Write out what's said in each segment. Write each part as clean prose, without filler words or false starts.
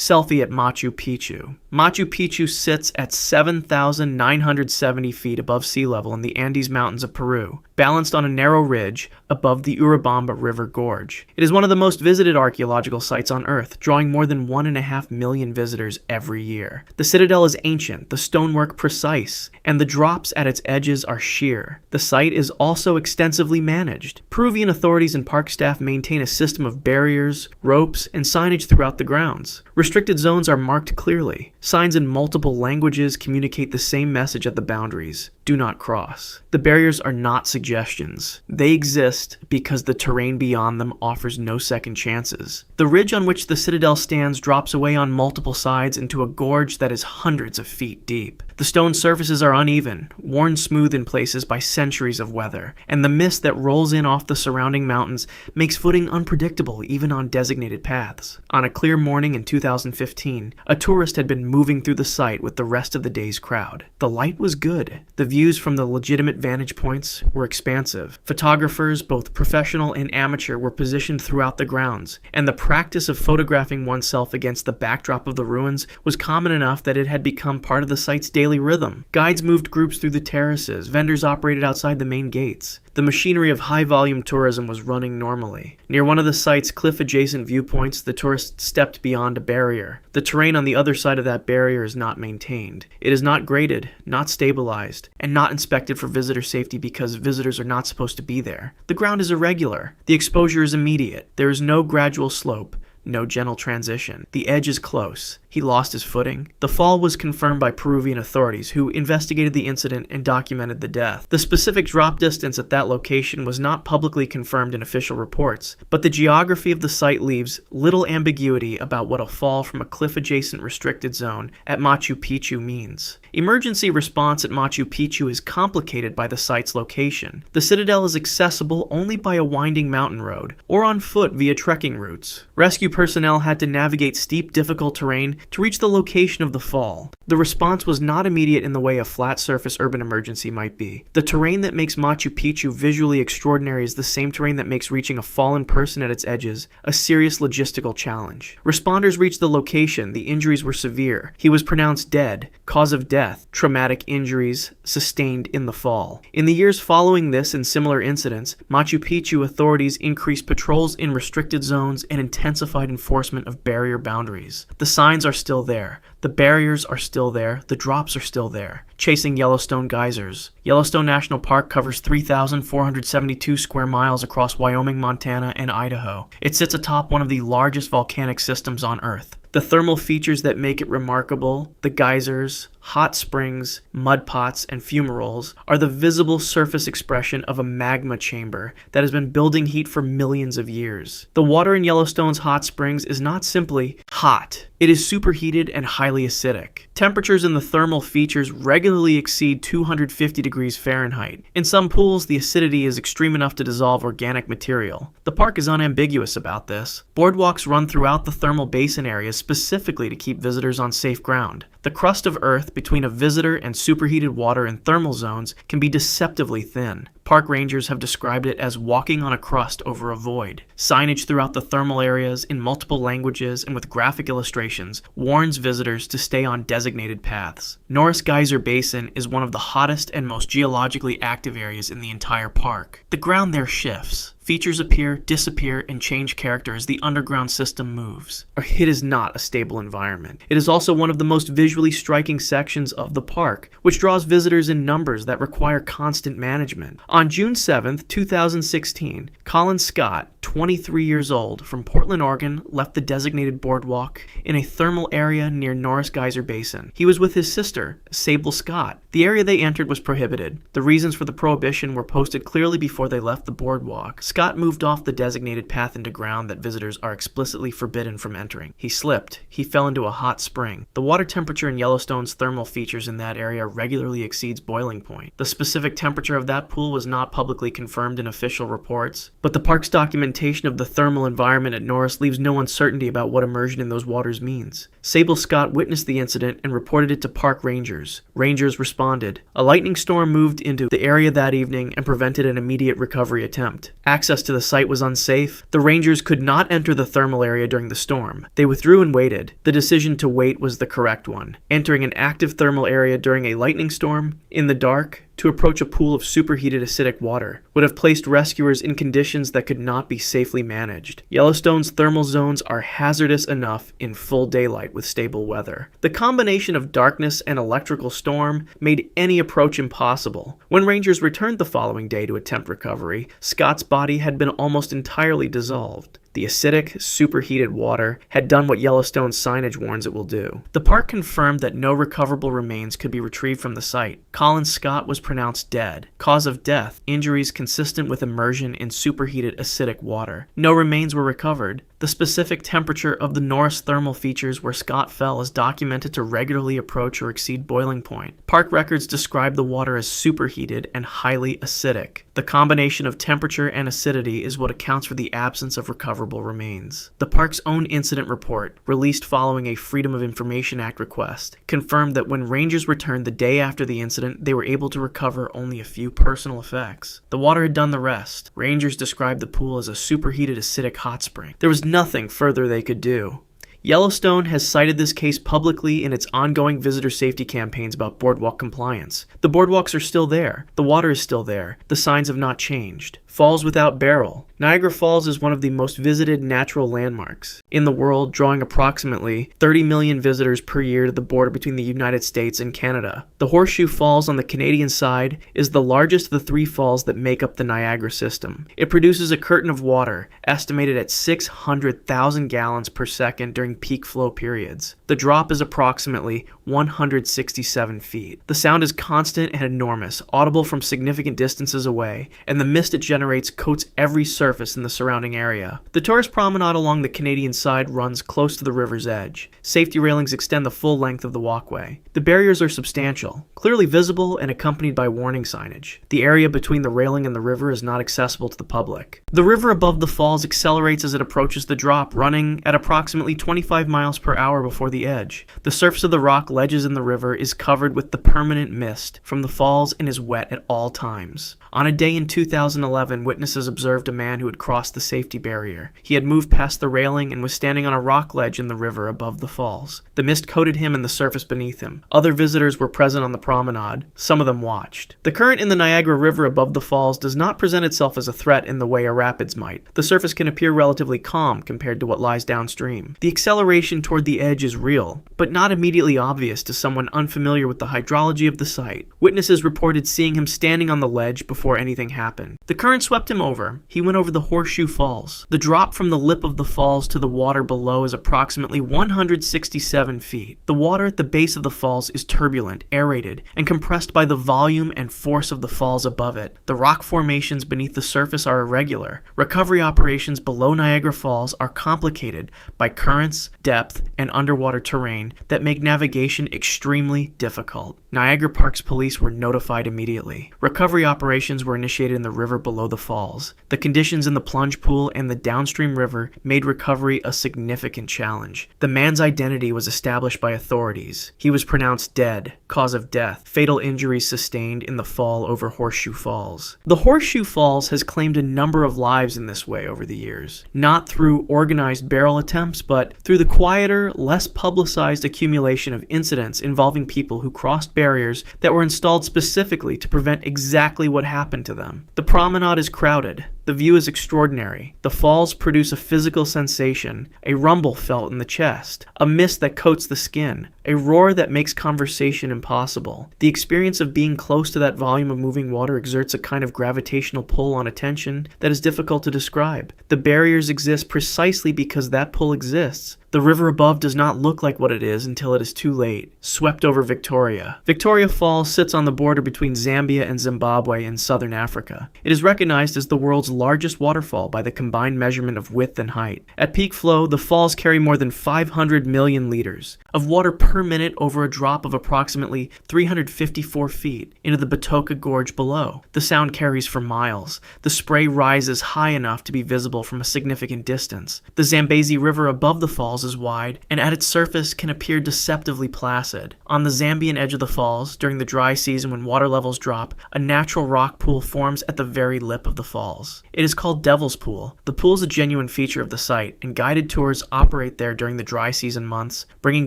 Selfie at Machu Picchu. Machu Picchu sits at 7,970 feet above sea level in the Andes Mountains of Peru, balanced on a narrow ridge above the Urubamba River Gorge. It is one of the most visited archaeological sites on Earth, drawing more than 1.5 million visitors every year. The citadel is ancient, the stonework precise, and the drops at its edges are sheer. The site is also extensively managed. Peruvian authorities and park staff maintain a system of barriers, ropes, and signage throughout the grounds. Restricted zones are marked clearly. Signs in multiple languages communicate the same message at the boundaries: do not cross. The barriers are not suggestions. They exist because the terrain beyond them offers no second chances. The ridge on which the citadel stands drops away on multiple sides into a gorge that is hundreds of feet deep. The stone surfaces are uneven, worn smooth in places by centuries of weather, and the mist that rolls in off the surrounding mountains makes footing unpredictable even on designated paths. On a clear morning in 2015, a tourist had been moving through the site with the rest of the day's crowd. The light was good. The views from the legitimate vantage points were expansive. Photographers, both professional and amateur, were positioned throughout the grounds, and the practice of photographing oneself against the backdrop of the ruins was common enough that it had become part of the site's daily rhythm. Guides moved groups through the terraces. Vendors operated outside the main gates. The machinery of high-volume tourism was running normally. Near one of the site's cliff-adjacent viewpoints, the tourists stepped beyond a barrier. The terrain on the other side of that barrier is not maintained. It is not graded, not stabilized, and not inspected for visitor safety because visitors are not supposed to be there. The ground is irregular. The exposure is immediate. There is no gradual slope, no gentle transition. The edge is close. He lost his footing. The fall was confirmed by Peruvian authorities, who investigated the incident and documented the death. The specific drop distance at that location was not publicly confirmed in official reports, but the geography of the site leaves little ambiguity about what a fall from a cliff-adjacent restricted zone at Machu Picchu means. Emergency response at Machu Picchu is complicated by the site's location. The citadel is accessible only by a winding mountain road, or on foot via trekking routes. Rescue personnel had to navigate steep, difficult terrain to reach the location of the fall. The response was not immediate in the way a flat-surface urban emergency might be. The terrain that makes Machu Picchu visually extraordinary is the same terrain that makes reaching a fallen person at its edges a serious logistical challenge. Responders reached the location. The injuries were severe. He was pronounced dead. Cause of death: traumatic injuries sustained in the fall. In the years following this and similar incidents, Machu Picchu authorities increased patrols in restricted zones and intensified enforcement of barrier boundaries. The signs are still there. The barriers are still there. The drops are still there. Chasing Yellowstone geysers. Yellowstone National Park covers 3,472 square miles across Wyoming, Montana, and Idaho. It sits atop one of the largest volcanic systems on Earth. The thermal features that make it remarkable, the geysers, hot springs, mud pots, and fumaroles, are the visible surface expression of a magma chamber that has been building heat for millions of years. The water in Yellowstone's hot springs is not simply hot. It is superheated and highly acidic. Temperatures in the thermal features regularly exceed 250 degrees Fahrenheit. In some pools, the acidity is extreme enough to dissolve organic material. The park is unambiguous about this. Boardwalks run throughout the thermal basin areas specifically to keep visitors on safe ground. The crust of Earth between a visitor and superheated water in thermal zones can be deceptively thin. Park rangers have described it as walking on a crust over a void. Signage throughout the thermal areas in multiple languages and with graphic illustrations warns visitors to stay on designated paths. Norris Geyser Basin is one of the hottest and most geologically active areas in the entire park. The ground there shifts. Features appear, disappear, and change character as the underground system moves. It is not a stable environment. It is also one of the most visually striking sections of the park, which draws visitors in numbers that require constant management. On June 7, 2016, Colin Scott, 23 years old, from Portland, Oregon, left the designated boardwalk in a thermal area near Norris Geyser Basin. He was with his sister, Sable Scott. The area they entered was prohibited. The reasons for the prohibition were posted clearly before they left the boardwalk. Scott moved off the designated path into ground that visitors are explicitly forbidden from entering. He slipped. He fell into a hot spring. The water temperature in Yellowstone's thermal features in that area regularly exceeds boiling point. The specific temperature of that pool was not publicly confirmed in official reports, but the park's documentation documentation of the thermal environment at Norris leaves no uncertainty about what immersion in those waters means. Sable Scott witnessed the incident and reported it to park rangers. Rangers responded. A lightning storm moved into the area that evening and prevented an immediate recovery attempt. Access to the site was unsafe. The rangers could not enter the thermal area during the storm. They withdrew and waited. The decision to wait was the correct one. Entering an active thermal area during a lightning storm, in the dark, to approach a pool of superheated acidic water would have placed rescuers in conditions that could not be safely managed. Yellowstone's thermal zones are hazardous enough in full daylight with stable weather. The combination of darkness and electrical storm made any approach impossible. When rangers returned the following day to attempt recovery, Scott's body had been almost entirely dissolved. The acidic, superheated water had done what Yellowstone's signage warns it will do. The park confirmed that no recoverable remains could be retrieved from the site. Colin Scott was pronounced dead. Cause of death: injuries consistent with immersion in superheated acidic water. No remains were recovered. The specific temperature of the Norris thermal features where Scott fell is documented to regularly approach or exceed boiling point. Park records describe the water as superheated and highly acidic. The combination of temperature and acidity is what accounts for the absence of recoverable remains. The park's own incident report, released following a Freedom of Information Act request, confirmed that when rangers returned the day after the incident, they were able to recover only a few personal effects. The water had done the rest. Rangers described the pool as a superheated acidic hot spring. There was nothing further they could do. Yellowstone has cited this case publicly in its ongoing visitor safety campaigns about boardwalk compliance. The boardwalks are still there. The water is still there. The signs have not changed. Falls without barrel. Niagara Falls is one of the most visited natural landmarks in the world, drawing approximately 30 million visitors per year to the border between the United States and Canada. The Horseshoe Falls on the Canadian side is the largest of the three falls that make up the Niagara system. It produces a curtain of water, estimated at 600,000 gallons per second during peak flow periods. The drop is approximately 167 feet. The sound is constant and enormous, audible from significant distances away, and the mist it generates coats every surface in the surrounding area. The tourist promenade along the Canadian side runs close to the river's edge. Safety railings extend the full length of the walkway. The barriers are substantial, clearly visible and accompanied by warning signage. The area between the railing and the river is not accessible to the public. The river above the falls accelerates as it approaches the drop, running at approximately 25 miles per hour before the edge. The surface of the rock ledges in the river is covered with the permanent mist from the falls and is wet at all times. On a day in 2011, witnesses observed a man who had crossed the safety barrier. He had moved past the railing and was standing on a rock ledge in the river above the falls. The mist coated him and the surface beneath him. Other visitors were present on the promenade. Some of them watched. The current in the Niagara River above the falls does not present itself as a threat in the way a rapids might. The surface can appear relatively calm compared to what lies downstream. The acceleration toward the edge is real, but not immediately obvious to someone unfamiliar with the hydrology of the site. Witnesses reported seeing him standing on the ledge before anything happened. The current swept him over. He went over the Horseshoe Falls. The drop from the lip of the falls to the water below is approximately 167 feet. The water at the base of the falls is turbulent, aerated, and compressed by the volume and force of the falls above it. The rock formations beneath the surface are irregular. Recovery operations below Niagara Falls are complicated by currents, depth, and underwater terrain that make navigation extremely difficult. Niagara Parks police were notified immediately. Recovery operations were initiated in the river below the falls. The conditions in the plunge pool and the downstream river made recovery a significant challenge. The man's identity was established by authorities. He was pronounced dead. Cause of death: fatal injuries sustained in the fall over Horseshoe Falls. The Horseshoe Falls has claimed a number of lives in this way over the years, not through organized barrel attempts, but through the quieter, less publicized accumulation of incidents involving people who crossed barriers that were installed specifically to prevent exactly what happened to them. The promenade is crowded. The view is extraordinary. The falls produce a physical sensation, a rumble felt in the chest, a mist that coats the skin, a roar that makes conversation impossible. The experience of being close to that volume of moving water exerts a kind of gravitational pull on attention that is difficult to describe. The barriers exist precisely because that pull exists. The river above does not look like what it is until it is too late. Swept over Victoria. Victoria Falls sits on the border between Zambia and Zimbabwe in southern Africa. It is recognized as the world's largest waterfall by the combined measurement of width and height. At peak flow, the falls carry more than 500 million liters of water per minute over a drop of approximately 354 feet into the Batoka Gorge below. The sound carries for miles. The spray rises high enough to be visible from a significant distance. The Zambezi River above the falls is wide, and at its surface can appear deceptively placid. On the Zambian edge of the falls, during the dry season when water levels drop, a natural rock pool forms at the very lip of the falls. It is called Devil's Pool. The pool is a genuine feature of the site, and guided tours operate there during the dry season months, bringing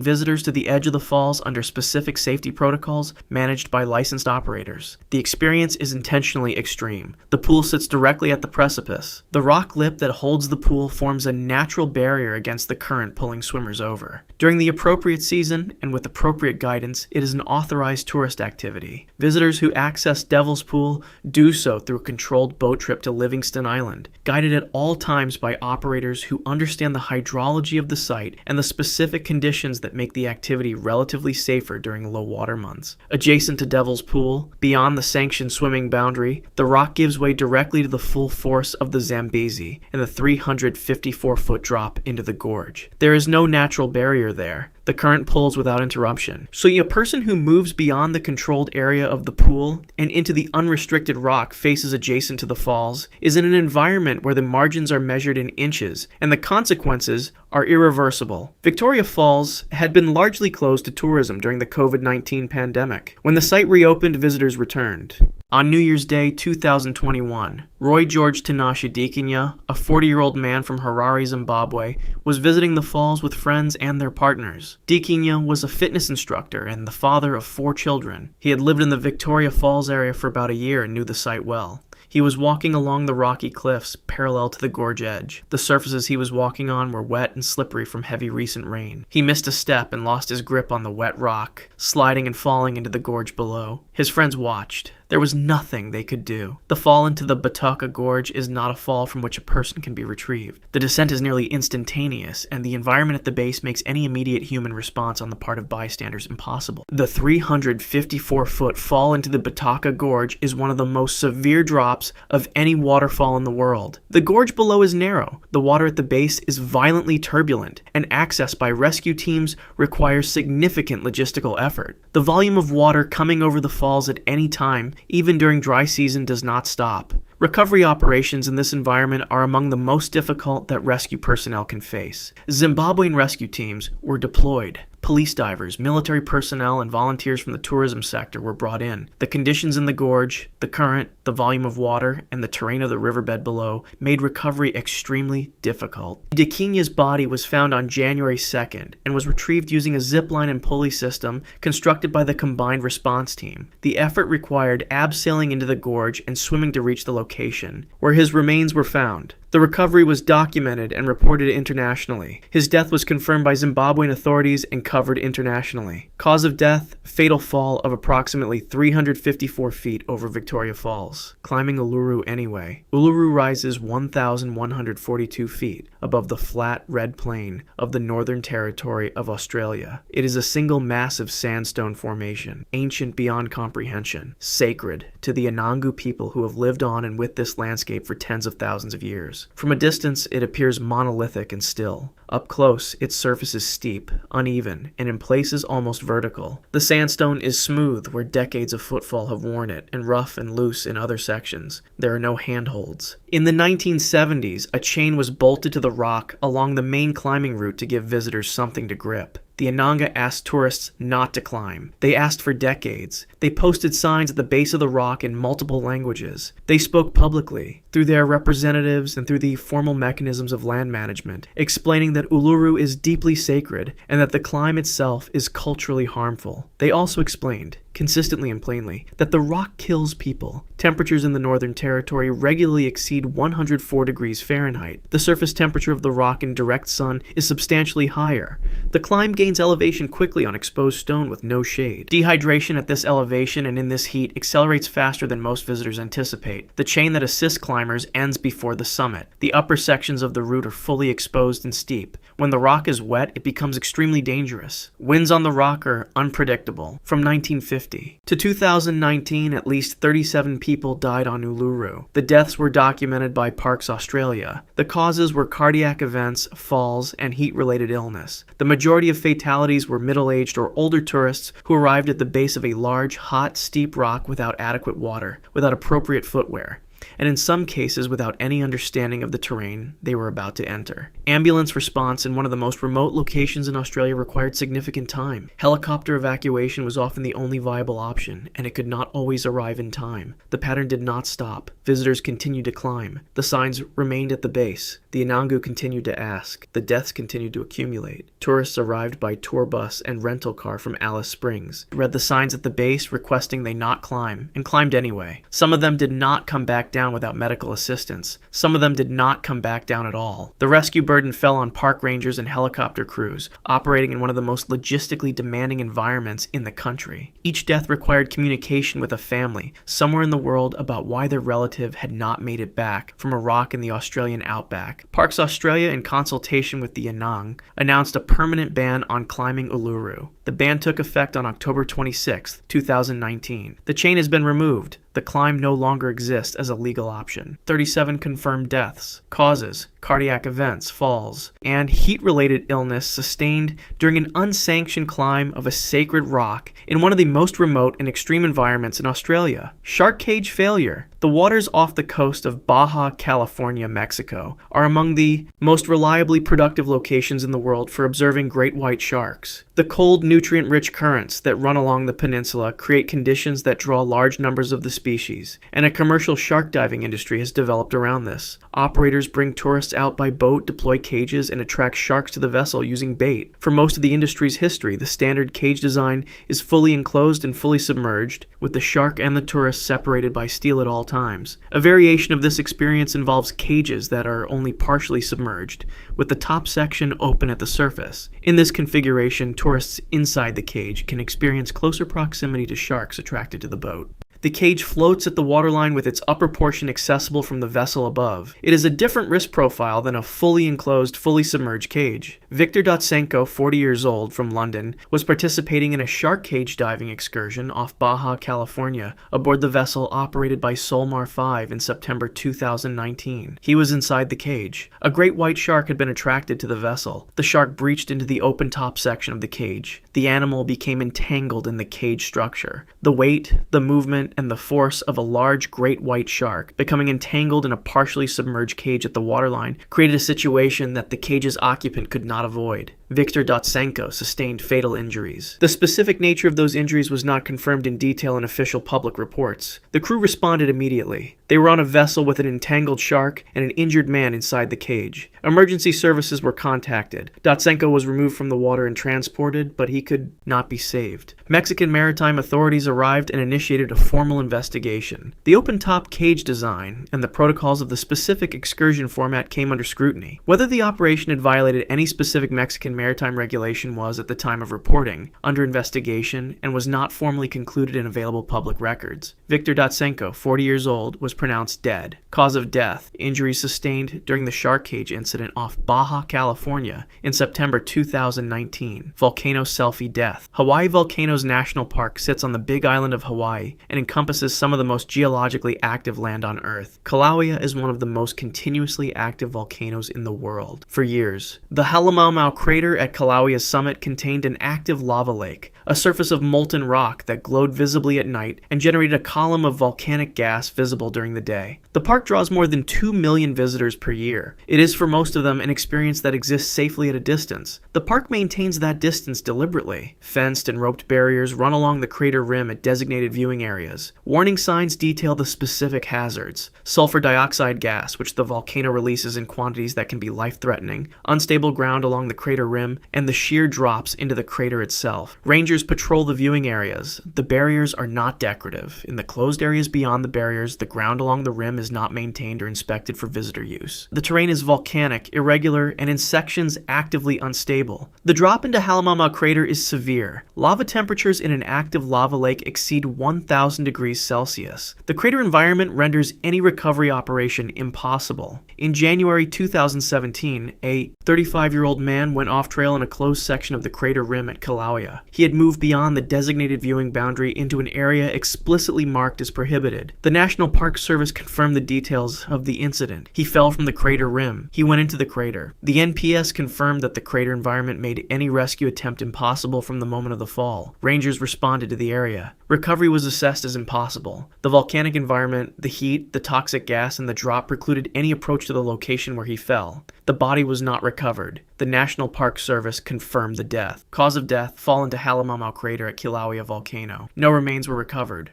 visitors to the edge of the falls under specific safety protocols managed by licensed operators. The experience is intentionally extreme. The pool sits directly at the precipice. The rock lip that holds the pool forms a natural barrier against the current pulling swimmers over. During the appropriate season, and with appropriate guidance, it is an authorized tourist activity. Visitors who access Devil's Pool do so through a controlled boat trip to Livingston Island, guided at all times by operators who understand the hydrology of the site and the specific conditions that make the activity relatively safer during low water months. Adjacent to Devil's Pool, beyond the sanctioned swimming boundary, the rock gives way directly to the full force of the Zambezi and the 354-foot drop into the gorge. There is no natural barrier there. The current pulls without interruption. So a person who moves beyond the controlled area of the pool and into the unrestricted rock faces adjacent to the falls is in an environment where the margins are measured in inches and the consequences are irreversible. Victoria Falls had been largely closed to tourism during the COVID-19 pandemic. When the site reopened, visitors returned. On New Year's Day 2021, Roy George Tinashe Dikinya, a 40-year-old man from Harare, Zimbabwe, was visiting the falls with friends and their partners. Dikinya was a fitness instructor and the father of 4 children. He had lived in the Victoria Falls area for about a year and knew the site well. He was walking along the rocky cliffs parallel to the gorge edge. The surfaces he was walking on were wet and slippery from heavy recent rain. He missed a step and lost his grip on the wet rock, sliding and falling into the gorge below. His friends watched. There was nothing they could do. The fall into the Batoka Gorge is not a fall from which a person can be retrieved. The descent is nearly instantaneous, and the environment at the base makes any immediate human response on the part of bystanders impossible. The 354-foot fall into the Batoka Gorge is one of the most severe drops of any waterfall in the world. The gorge below is narrow. The water at the base is violently turbulent, and access by rescue teams requires significant logistical effort. The volume of water coming over the falls at any time, even during dry season, does not stop. Recovery operations in this environment are among the most difficult that rescue personnel can face. Zimbabwean rescue teams were deployed. Police divers, military personnel, and volunteers from the tourism sector were brought in. The conditions in the gorge, the current, the volume of water, and the terrain of the riverbed below made recovery extremely difficult. Dikinya's body was found on January 2nd and was retrieved using a zipline and pulley system constructed by the Combined Response Team. The effort required abseiling into the gorge and swimming to reach the location, where his remains were found. The recovery was documented and reported internationally. His death was confirmed by Zimbabwean authorities and covered internationally. Cause of death, fatal fall of approximately 354 feet over Victoria Falls. Climbing Uluru anyway. Uluru rises 1,142 feet above the flat red plain of the Northern Territory of Australia. It is a single massive sandstone formation, ancient beyond comprehension, sacred to the Anangu people who have lived on and with this landscape for tens of thousands of years. From a distance, it appears monolithic and still. Up close, its surface is steep, uneven, and in places almost vertical. The sandstone is smooth where decades of footfall have worn it, and rough and loose in other sections. There are no handholds. In the 1970s, a chain was bolted to the rock along the main climbing route to give visitors something to grip. The Ananga asked tourists not to climb. They asked for decades. They posted signs at the base of the rock in multiple languages. They spoke publicly, through their representatives and through the formal mechanisms of land management, explaining that Uluru is deeply sacred and that the climb itself is culturally harmful. They also explained, consistently and plainly, that the rock kills people. Temperatures in the Northern Territory regularly exceed 104 degrees Fahrenheit. The surface temperature of the rock in direct sun is substantially higher. The climb gains elevation quickly on exposed stone with no shade. Dehydration at this elevation and in this heat accelerates faster than most visitors anticipate. The chain that assists climbers climbers ends before the summit. The upper sections of the route are fully exposed and steep. When the rock is wet, it becomes extremely dangerous. Winds on the rock are unpredictable. From 1950 to 2019, at least 37 people died on Uluru. The deaths were documented by Parks Australia. The causes were cardiac events, falls, and heat-related illness. The majority of fatalities were middle-aged or older tourists who arrived at the base of a large, hot, steep rock without adequate water, without appropriate footwear, and in some cases without any understanding of the terrain they were about to enter. Ambulance response in one of the most remote locations in Australia required significant time. Helicopter evacuation was often the only viable option, and it could not always arrive in time. The pattern did not stop. Visitors continued to climb. The signs remained at the base. The Anangu continued to ask. The deaths continued to accumulate. Tourists arrived by tour bus and rental car from Alice Springs, read the signs at the base requesting they not climb, and climbed anyway. Some of them did not come back down without medical assistance. Some of them did not come back down at all. The rescue burden fell on park rangers and helicopter crews, operating in one of the most logistically demanding environments in the country. Each death required communication with a family somewhere in the world about why their relative had not made it back from a rock in the Australian outback. Parks Australia, in consultation with the Yanang, announced a permanent ban on climbing Uluru. The ban took effect on October 26, 2019. The chain has been removed. The climb no longer exists as a legal option. 37 confirmed deaths. Causes: cardiac events, falls, and heat-related illness sustained during an unsanctioned climb of a sacred rock in one of the most remote and extreme environments in Australia. Shark cage failure. The waters off the coast of Baja California, Mexico, are among the most reliably productive locations in the world for observing great white sharks. The cold, nutrient-rich currents that run along the peninsula create conditions that draw large numbers of the species, and a commercial shark diving industry has developed around this. Operators bring tourists out by boat, deploy cages, and attract sharks to the vessel using bait. For most of the industry's history, the standard cage design is fully enclosed and fully submerged, with the shark and the tourist separated by steel at all times. A variation of this experience involves cages that are only partially submerged, with the top section open at the surface. In this configuration, tourists inside the cage can experience closer proximity to sharks attracted to the boat. The cage floats at the waterline with its upper portion accessible from the vessel above. It is a different risk profile than a fully enclosed, fully submerged cage. Viktor Dotsenko, 40 years old, from London, was participating in a shark cage diving excursion off Baja California aboard the vessel operated by Solmar 5 in September 2019. He was inside the cage. A great white shark had been attracted to the vessel. The shark breached into the open top section of the cage. The animal became entangled in the cage structure. The weight, the movement, and the force of a large great white shark becoming entangled in a partially submerged cage at the waterline created a situation that the cage's occupant could not avoid. Viktor Dotsenko sustained fatal injuries. The specific nature of those injuries was not confirmed in detail in official public reports. The crew responded immediately. They were on a vessel with an entangled shark and an injured man inside the cage. Emergency services were contacted. Dotsenko was removed from the water and transported, but he could not be saved. Mexican maritime authorities arrived and initiated a formal investigation. The open-top cage design and the protocols of the specific excursion format came under scrutiny. Whether the operation had violated any specific Mexican maritime regulation was, at the time of reporting, under investigation and was not formally concluded in available public records. Viktor Dotsenko, 40 years old, was pronounced dead. Cause of death: injuries sustained during the shark cage incident off Baja California in September 2019. Volcano Selfie death. Hawaii Volcanoes National Park sits on the Big Island of Hawaii and encompasses some of the most geologically active land on Earth. Kilauea is one of the most continuously active volcanoes in the world. For years, the Halemaumau crater at Kilauea's summit contained an active lava lake, a surface of molten rock that glowed visibly at night and generated a column of volcanic gas visible during the day. The park draws more than 2 million visitors per year. It is for most of them an experience that exists safely at a distance. The park maintains that distance deliberately. Fenced and roped barriers run along the crater rim at designated viewing areas. Warning signs detail the specific hazards: sulfur dioxide gas, which the volcano releases in quantities that can be life-threatening; unstable ground along the crater rim rim and the sheer drops into the crater itself. Rangers patrol the viewing areas. The barriers are not decorative. In the closed areas beyond the barriers, the ground along the rim is not maintained or inspected for visitor use. The terrain is volcanic, irregular, and in sections actively unstable. The drop into Halemaumau crater is severe. Lava temperatures in an active lava lake exceed 1,000 degrees Celsius. The crater environment renders any recovery operation impossible. In January 2017, a 35-year-old man went off-trail in a closed section of the crater rim at Kilauea. He had moved beyond the designated viewing boundary into an area explicitly marked as prohibited. The National Park Service confirmed the details of the incident. He fell from the crater rim. He went into the crater. The NPS confirmed that the crater environment made any rescue attempt impossible from the moment of the fall. Rangers responded to the area. Recovery was assessed as impossible. The volcanic environment, the heat, the toxic gas, and the drop precluded any approach to the location where he fell. The body was not recovered. The National Park Service confirmed the death. Cause of death: fall into Halemaumau crater at Kilauea Volcano. No remains were recovered.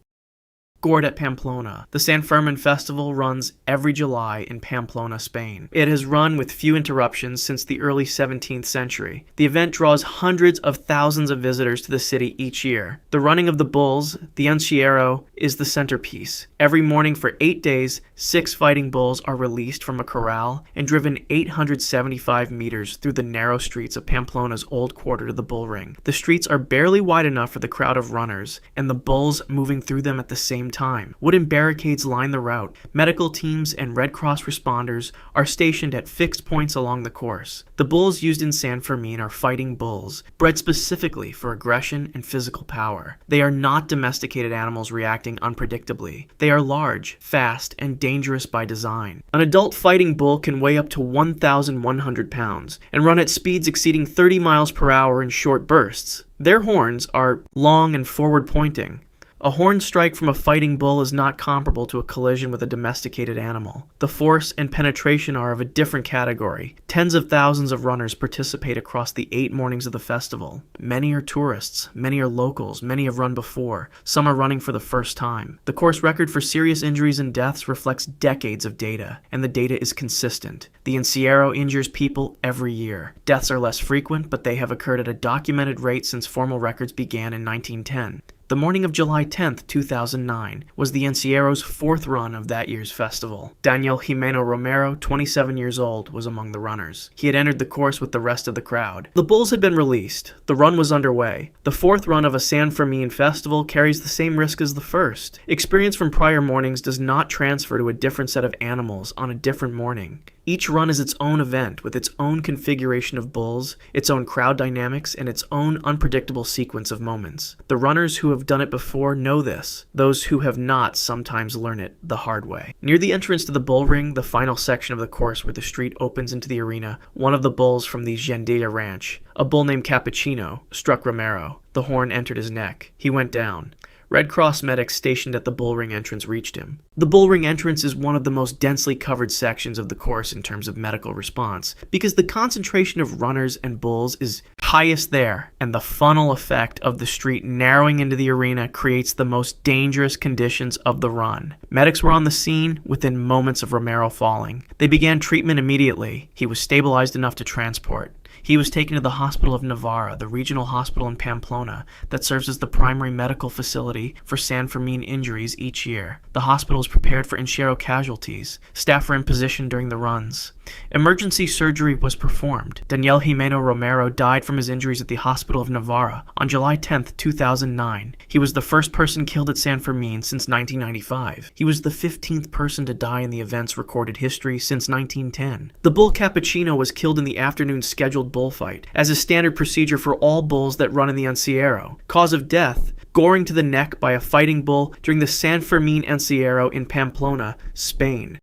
Gored at Pamplona. The San Fermin Festival runs every July in Pamplona, Spain. It has run with few interruptions since the early 17th century. The event draws hundreds of thousands of visitors to the city each year. The running of the bulls, the encierro, is the centerpiece. Every morning for 8 days, 6 fighting bulls are released from a corral and driven 875 meters through the narrow streets of Pamplona's old quarter to the bull ring. The streets are barely wide enough for the crowd of runners, and the bulls moving through them at the same time. Wooden barricades line the route. Medical teams and Red Cross responders are stationed at fixed points along the course. The bulls used in San Fermin are fighting bulls, bred specifically for aggression and physical power. They are not domesticated animals reacting unpredictably. They are large, fast, and dangerous by design. An adult fighting bull can weigh up to 1,100 pounds and run at speeds exceeding 30 miles per hour in short bursts. Their horns are long and forward-pointing. A horn strike from a fighting bull is not comparable to a collision with a domesticated animal. The force and penetration are of a different category. Tens of thousands of runners participate across the 8 mornings of the festival. Many are tourists, many are locals, many have run before, some are running for the first time. The course record for serious injuries and deaths reflects decades of data, and the data is consistent. The encierro injures people every year. Deaths are less frequent, but they have occurred at a documented rate since formal records began in 1910. The morning of July 10, 2009, was the Encierro's 4th run of that year's festival. Daniel Jimeno Romero, 27 years old, was among the runners. He had entered the course with the rest of the crowd. The bulls had been released. The run was underway. The 4th run of a San Fermin festival carries the same risk as the first. Experience from prior mornings does not transfer to a different set of animals on a different morning. Each run is its own event, with its own configuration of bulls, its own crowd dynamics, and its own unpredictable sequence of moments. The runners who have done it before know this. Those who have not sometimes learn it the hard way. Near the entrance to the bull ring, the final section of the course where the street opens into the arena, one of the bulls from the Gendilla ranch, a bull named Cappuccino, struck Romero. The horn entered his neck. He went down. Red Cross medics stationed at the bull ring entrance reached him. The bull ring entrance is one of the most densely covered sections of the course in terms of medical response, because the concentration of runners and bulls is highest there, and the funnel effect of the street narrowing into the arena creates the most dangerous conditions of the run. Medics were on the scene within moments of Romero falling. They began treatment immediately. He was stabilized enough to transport. He was taken to the Hospital of Navarra, the regional hospital in Pamplona that serves as the primary medical facility for San Fermin injuries each year. The hospital is prepared for encierro casualties. Staff were in position during the runs. Emergency surgery was performed. Daniel Jimeno Romero died from his injuries at the Hospital of Navarra on July 10, 2009. He was the first person killed at San Fermin since 1995. He was the 15th person to die in the event's recorded history since 1910. The bull Cappuccino was killed in the afternoon scheduled bullfight, as is standard procedure for all bulls that run in the Encierro. Cause of death: goring to the neck by a fighting bull during the San Fermin Encierro in Pamplona, Spain.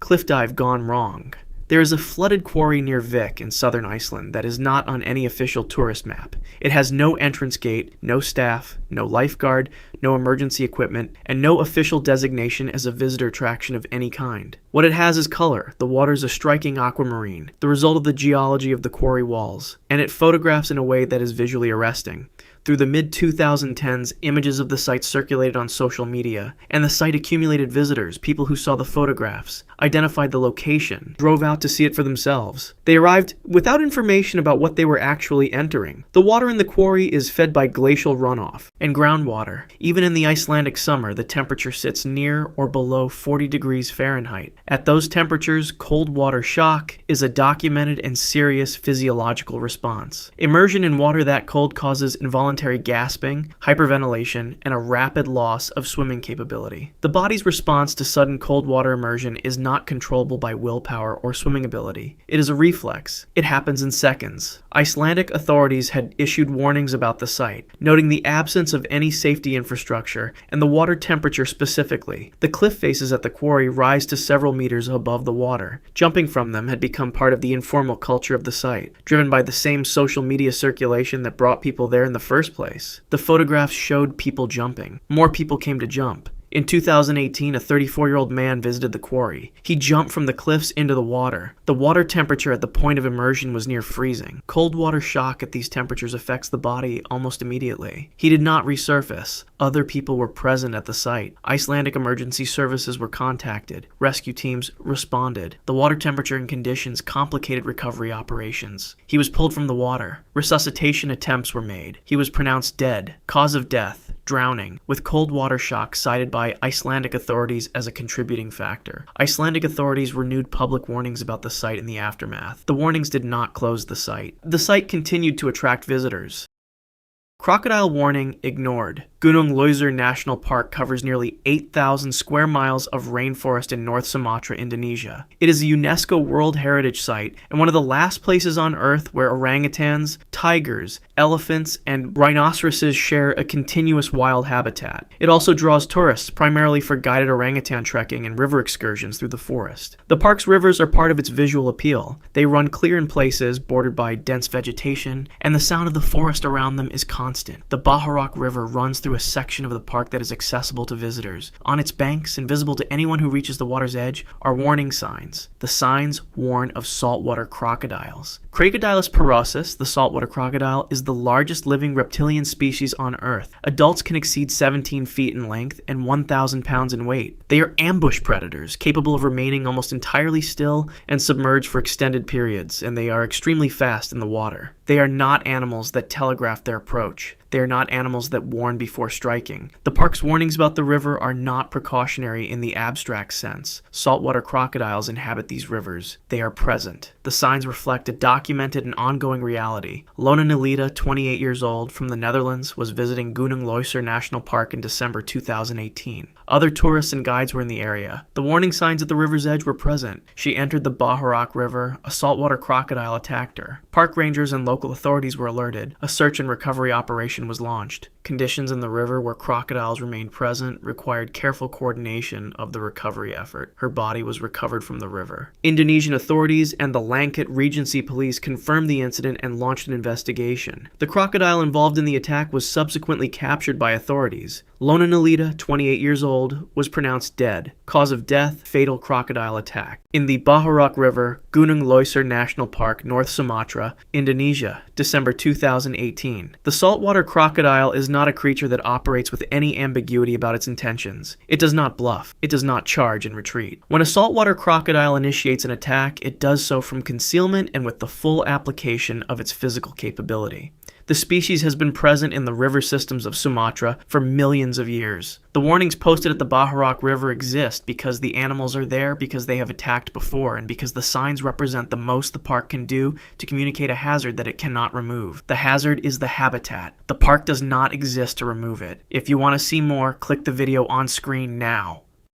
Cliff dive gone wrong. There is a flooded quarry near Vik in southern Iceland that is not on any official tourist map. It has no entrance gate, no staff, no lifeguard, no emergency equipment, and no official designation as a visitor attraction of any kind. What it has is color. The water is a striking aquamarine, the result of the geology of the quarry walls, and it photographs in a way that is visually arresting. Through the mid-2010s, images of the site circulated on social media, and the site accumulated visitors, people who saw the photographs, identified the location, drove out to see it for themselves. They arrived without information about what they were actually entering. The water in the quarry is fed by glacial runoff and groundwater. Even in the Icelandic summer, the temperature sits near or below 40 degrees Fahrenheit. At those temperatures, cold water shock is a documented and serious physiological response. Immersion in water that cold causes involuntary gasping, hyperventilation, and a rapid loss of swimming capability. The body's response to sudden cold water immersion is not controllable by willpower or swimming ability. It is a reflex. It happens in seconds. Icelandic authorities had issued warnings about the site, noting the absence of any safety infrastructure and the water temperature specifically. The cliff faces at the quarry rise to several meters above the water. Jumping from them had become part of the informal culture of the site, driven by the same social media circulation that brought people there in the first place. The photographs showed people jumping. More people came to jump. In 2018, a 34-year-old man visited the quarry. He jumped from the cliffs into the water. The water temperature at the point of immersion was near freezing. Cold water shock at these temperatures affects the body almost immediately. He did not resurface. Other people were present at the site. Icelandic emergency services were contacted. Rescue teams responded. The water temperature and conditions complicated recovery operations. He was pulled from the water. Resuscitation attempts were made. He was pronounced dead. Cause of death: drowning, with cold water shock cited by Icelandic authorities as a contributing factor. Icelandic authorities renewed public warnings about the site in the aftermath. The warnings did not close the site. The site continued to attract visitors. Crocodile warning ignored. Gunung Leuser National Park covers nearly 8,000 square miles of rainforest in North Sumatra, Indonesia. It is a UNESCO World Heritage Site and one of the last places on Earth where orangutans, tigers, elephants, and rhinoceroses share a continuous wild habitat. It also draws tourists, primarily for guided orangutan trekking and river excursions through the forest. The park's rivers are part of its visual appeal. They run clear in places, bordered by dense vegetation, and the sound of the forest around them is constant. The Baharok River runs through a section of the park that is accessible to visitors. On its banks, and visible to anyone who reaches the water's edge, are warning signs. The signs warn of saltwater crocodiles. Crocodilus porosus, the saltwater crocodile, is the largest living reptilian species on Earth. Adults can exceed 17 feet in length and 1,000 pounds in weight. They are ambush predators, capable of remaining almost entirely still and submerged for extended periods, and they are extremely fast in the water. They are not animals that telegraph their approach. They are not animals that warn before striking. The park's warnings about the river are not precautionary in the abstract sense. Saltwater crocodiles inhabit these rivers. They are present. The signs reflect a documented and ongoing reality. Lona Nelita, 28 years old, from the Netherlands, was visiting Gunung Leuser National Park in December 2018. Other tourists and guides were in the area. The warning signs at the river's edge were present. She entered the Baharok River. A saltwater crocodile attacked her. Park rangers and local authorities were alerted. A search and recovery operation was launched. Conditions in the river where crocodiles remained present required careful coordination of the recovery effort. Her body was recovered from the river. Indonesian authorities and the Langkat Regency Police confirmed the incident and launched an investigation. The crocodile involved in the attack was subsequently captured by authorities. Lona Nelita, 28 years old, was pronounced dead. Cause of death: fatal crocodile attack. In the Baharok River, Gunung Leuser National Park, North Sumatra, Indonesia, December 2018. The saltwater crocodile is not a creature that operates with any ambiguity about its intentions. It does not bluff. It does not charge and retreat. When a saltwater crocodile initiates an attack, it does so from concealment and with the full application of its physical capability. The species has been present in the river systems of Sumatra for millions of years. The warnings posted at the Baharok River exist because the animals are there, because they have attacked before, and because the signs represent the most the park can do to communicate a hazard that it cannot remove. The hazard is the habitat. The park does not exist to remove it. If you want to see more, click the video on screen now.